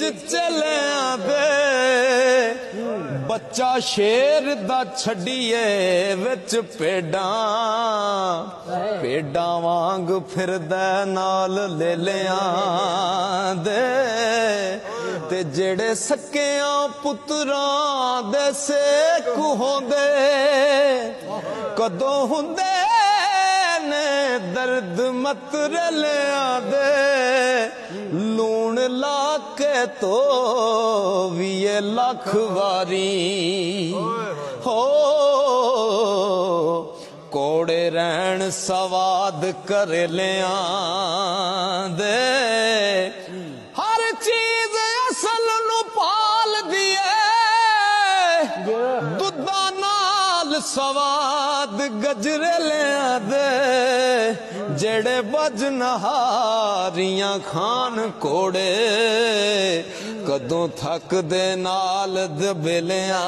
विच चलिया दे बच्चा शेर दा छड़िए विच भेडां वांग फिरदा नाल लेलियां दे ते जेड़े सकियां पुत्रां दे सेक होंदे कदों हुंदे ने दर्द मत रलिया दे लूण ला के तो 20 लाख वारी हो कोड़े रहन सवाद कर लिया दे हर चीज असल नु पाल दिए दुधा नाल सवाद गजरे लिया दे जेड़े बजनहारियां खान कोड़े कदों थक दे नाल दबेलियां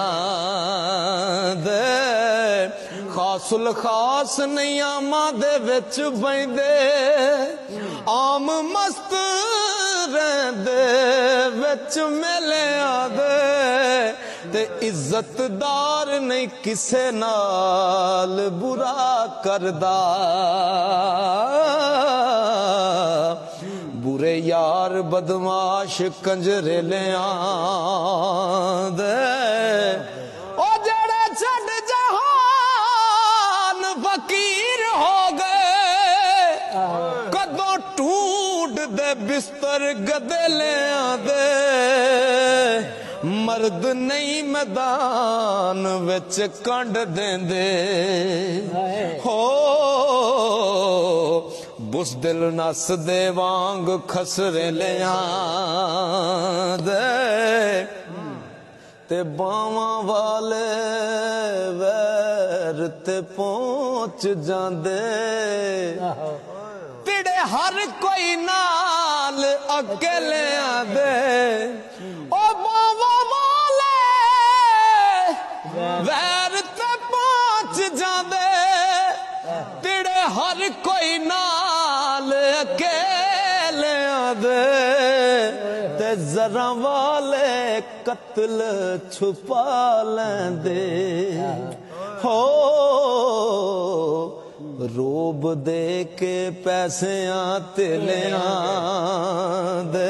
दे खासुल खास नहीं आमा दे विच बैंदे आम मस्त रहंदे विच मिलिया दे ते इज्जतदार नहीं किसे नाल बुरा करदा बुरे यार बदमाश कंजरे लिया दे ओ जेड़े छड़ जहान फकीर हो गए कदों टूट दे बिस्तर गदेलिया दे मर्द नहीं मैदान विच कंड देंदे हो बुज़दिल नस दे वांग खसरे लिया दे ते बावां वाले वैर ते पहुंच जांदे तिड़े हर कोई नाल अकेलिया दे ओ बावां वाले वैर ते पहुंच जांदे तिड़े हर कोई नाल अकेलिया दे ते जरा वाले कत्ल छुपा लेंदे हो रोब दे के पैसियां ते लिया दे